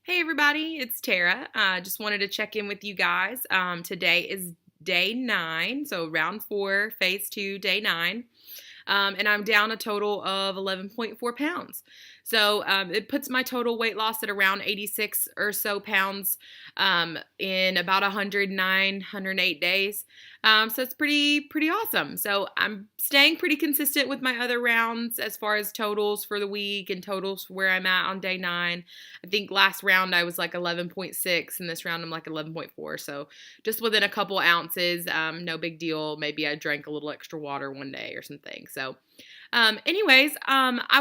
Hey everybody, it's Tara. Just wanted to check in with you guys. Today is day 9, so round 4, phase 2, day 9. And I'm down a total of 11.4 pounds. So it puts my total weight loss at around 86 or so pounds in about 109, 108 days. So it's pretty awesome. So I'm staying pretty consistent with my other rounds as far as totals for the week and totals where I'm at on day 9. I think last round I was like 11.6, and this round I'm like 11.4. So just within a couple ounces, no big deal. Maybe I drank a little extra water one day or something. So I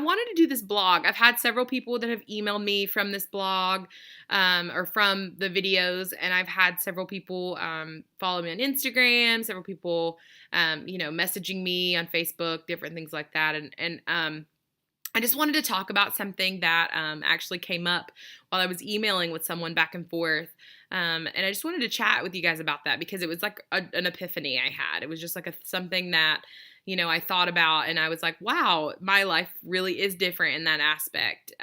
wanted to do this blog. I've had several people that have emailed me from this blog or from the videos, and I've had several people follow me on Instagram, several people, messaging me on Facebook, different things like that. And I just wanted to talk about something that actually came up while I was emailing with someone back and forth. And I just wanted to chat with you guys about that because it was like an epiphany I had. It was just like something that, I thought about, and I was like, wow, my life really is different in that aspect.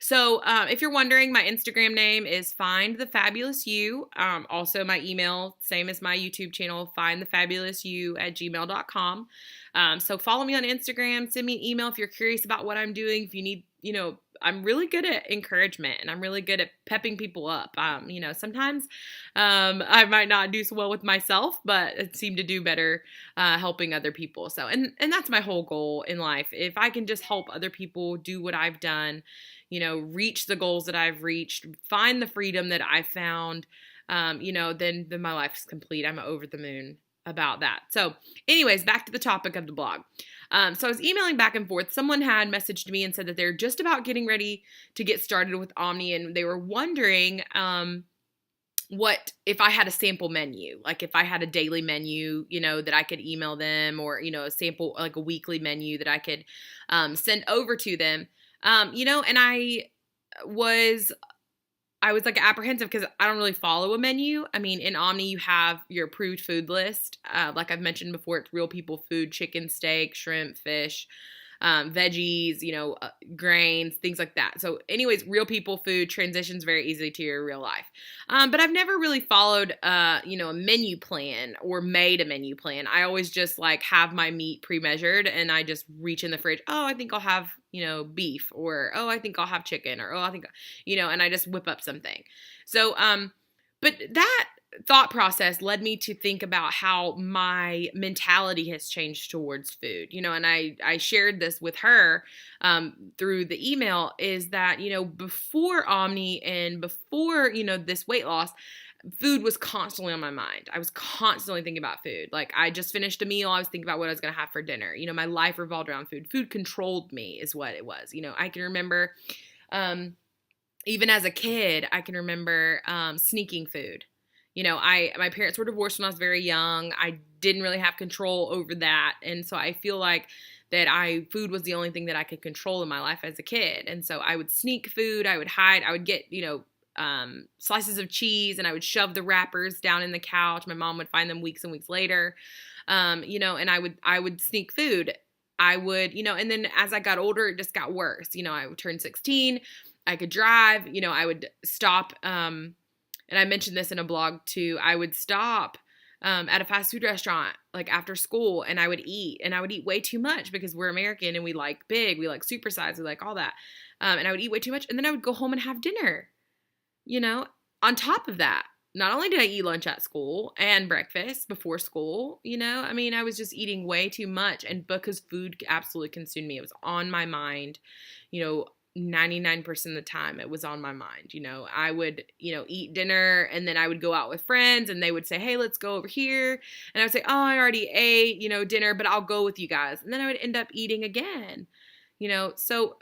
So if you're wondering, my Instagram name is FindtheFabulousYou. Also, my email, same as my YouTube channel, FindtheFabulousYou@gmail.com. So follow me on Instagram. Send me an email if you're curious about what I'm doing. If you need, I'm really good at encouragement, and I'm really good at pepping people up. Sometimes I might not do so well with myself, but I seem to do better helping other people. So, and that's my whole goal in life. If I can just help other people do what I've done, reach the goals that I've reached, find the freedom that I found, then my life's complete. I'm over the moon about that. So anyways, back to the topic of the blog. So I was emailing back and forth. Someone had messaged me and said that they're just about getting ready to get started with Omni, and they were wondering what if I had a sample menu, like if I had a daily menu, that I could email them, or a sample, like a weekly menu that I could send over to them. And I was like apprehensive because I don't really follow a menu. I mean, in Omni, you have your approved food list. Like I've mentioned before, it's real people food: chicken, steak, shrimp, fish, veggies, grains, things like that. So anyways, real people food transitions very easily to your real life. But I've never really followed, a menu plan or made a menu plan. I always just like have my meat pre-measured, and I just reach in the fridge. Oh, I think I'll have, beef, or, oh, I think I'll have chicken, or, oh, I think, and I just whip up something. So, but that thought process led me to think about how my mentality has changed towards food, and I shared this with her through the email, is that, before Omni and before, this weight loss, food was constantly on my mind. I was constantly thinking about food. Like, I just finished a meal, I was thinking about what I was going to have for dinner. My life revolved around food. Food controlled me is what it was. I can remember, even as a kid, I can remember sneaking food. My parents were divorced when I was very young. I didn't really have control over that. And so I feel like that food was the only thing that I could control in my life as a kid. And so I would sneak food, I would hide, I would get, slices of cheese, and I would shove the wrappers down in the couch. My mom would find them weeks and weeks later. And I would sneak food. I would, and then as I got older, it just got worse. I would turn 16. I could drive, I would stop, and I mentioned this in a blog too. I would stop at a fast food restaurant like after school, and I would eat way too much because we're American and we like big, we like supersize, we like all that. And I would eat way too much, and then I would go home and have dinner. On top of that, not only did I eat lunch at school and breakfast before school, I was just eating way too much, and because food absolutely consumed me, it was on my mind, 99% of the time it was on my mind. I would, eat dinner, and then I would go out with friends, and they would say, hey, let's go over here. And I would say, oh, I already ate, dinner, but I'll go with you guys. And then I would end up eating again, so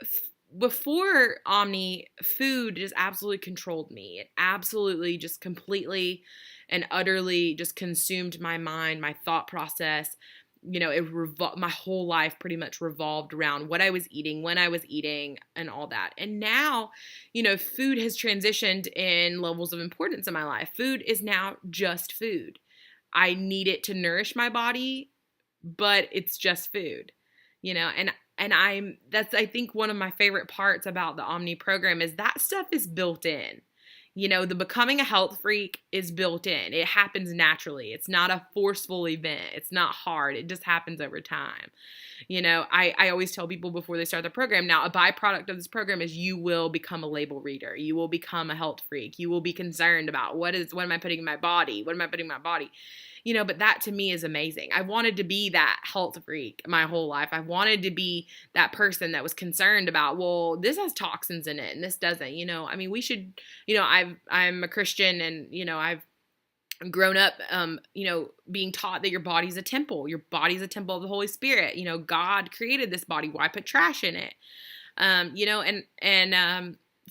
before Omni, food just absolutely controlled me. It absolutely just completely and utterly just consumed my mind, my thought process. My whole life pretty much revolved around what I was eating, when I was eating, and all that. And now, food has transitioned in levels of importance in my life. Food is now just food. I need it to nourish my body, but it's just food, and that's, I think, one of my favorite parts about the Omni program is that stuff is built in. The becoming a health freak is built in. It happens naturally. It's not a forceful event. It's not hard. It just happens over time. I always tell people before they start the program, now a byproduct of this program is you will become a label reader. You will become a health freak. You will be concerned about what am I putting in my body? What am I putting in my body? But that to me is amazing. I wanted to be that health freak my whole life. I wanted to be that person that was concerned about, well, this has toxins in it and this doesn't, we should, I'm a Christian, and, I've grown up, being taught that your body's a temple. Your body's a temple of the Holy Spirit. God created this body. Why put trash in it?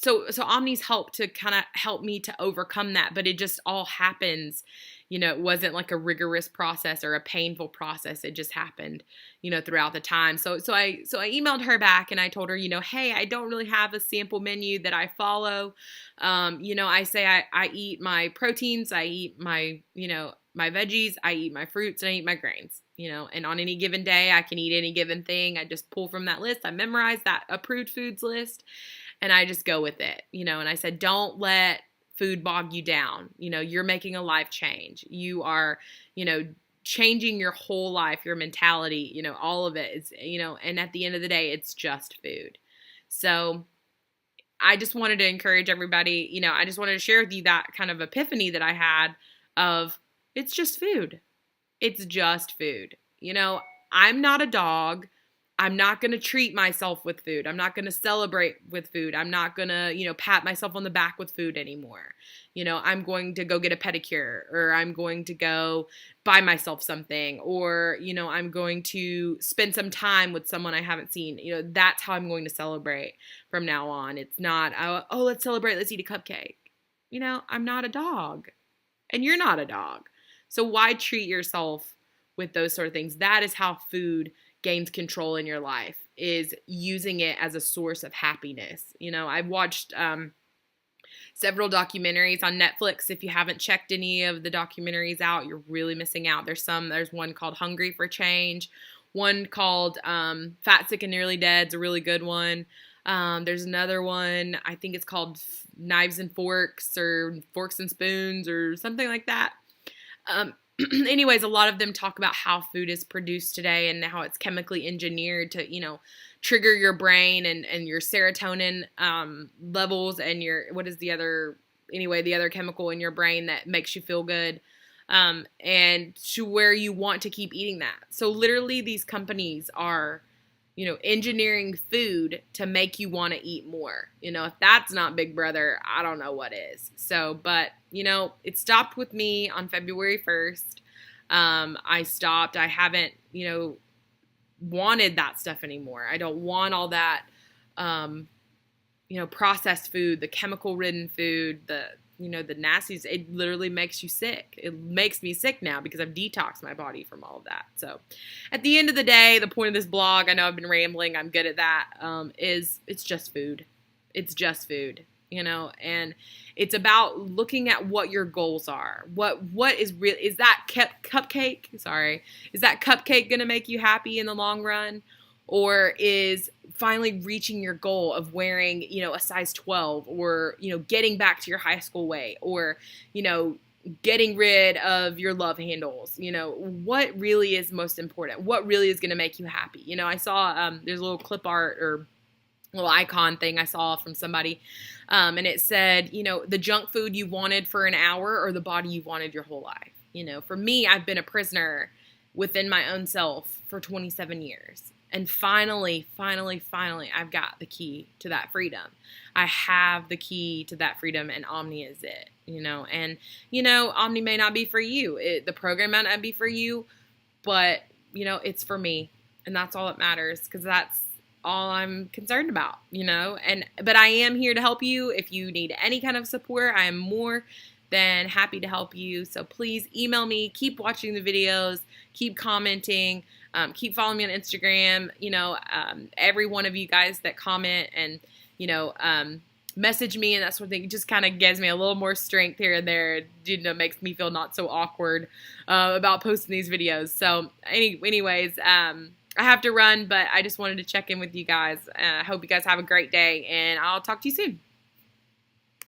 So Omni's helped to kind of help me to overcome that, but it just all happens. It wasn't like a rigorous process or a painful process. It just happened, throughout the time. So I emailed her back and I told her, hey, I don't really have a sample menu that I follow. I say I eat my proteins, I eat my, my veggies, I eat my fruits, and I eat my grains, and on any given day, I can eat any given thing. I just pull from that list. I memorize that approved foods list and I just go with it, and I said, don't let food bog you down. You're making a life change. You are, changing your whole life, your mentality, all of it is, and at the end of the day, it's just food. So I just wanted to encourage everybody, I just wanted to share with you that kind of epiphany that I had of it's just food. It's just food. I'm not a dog. I'm not going to treat myself with food. I'm not going to celebrate with food. I'm not going to, pat myself on the back with food anymore. I'm going to go get a pedicure, or I'm going to go buy myself something, or, I'm going to spend some time with someone I haven't seen. That's how I'm going to celebrate from now on. It's not, oh, let's celebrate. Let's eat a cupcake. I'm not a dog, and you're not a dog. So why treat yourself with those sort of things? That is how food gains control in your life, is using it as a source of happiness. I've watched several documentaries on Netflix. If you haven't checked any of the documentaries out, you're really missing out. There's one called Hungry for Change, one called Fat, Sick, and Nearly Dead is a really good one. There's another one, I think it's called Knives and Forks, or Forks and Spoons, or something like that. Anyways, a lot of them talk about how food is produced today and how it's chemically engineered to, trigger your brain and your serotonin levels, and the other chemical in your brain that makes you feel good, and to where you want to keep eating that. So literally these companies are, engineering food to make you want to eat more. If that's not Big Brother, I don't know what is. So, but, it stopped with me on February 1st. I stopped. I haven't, wanted that stuff anymore. I don't want all that, processed food, the chemical ridden food, the nasties. It literally makes you sick. It makes me sick now because I've detoxed my body from all of that. So at the end of the day, the point of this blog, I know I've been rambling, I'm good at that, is it's just food. It's just food, and it's about looking at what your goals are. What is real? Is that cupcake? Sorry. Is that cupcake going to make you happy in the long run? Or is finally reaching your goal of wearing, a size 12, or, getting back to your high school weight, or, getting rid of your love handles? What really is most important? What really is going to make you happy? I saw, there's a little clip art or little icon thing I saw from somebody, and it said, the junk food you wanted for an hour, or the body you wanted your whole life. For me, I've been a prisoner within my own self for 27 years. And finally, I've got the key to that freedom. I have the key to that freedom, and Omni is it, and, Omni may not be for you. The program might not be for you, but, it's for me, and that's all that matters, because that's all I'm concerned about, but I am here to help you. If you need any kind of support, I am more than happy to help you. So please email me, keep watching the videos, keep commenting, keep following me on Instagram. Every one of you guys that comment and, message me and that sort of thing, just kind of gives me a little more strength here and there. Makes me feel not so awkward about posting these videos. So anyways, I have to run, but I just wanted to check in with you guys. I hope you guys have a great day, and I'll talk to you soon.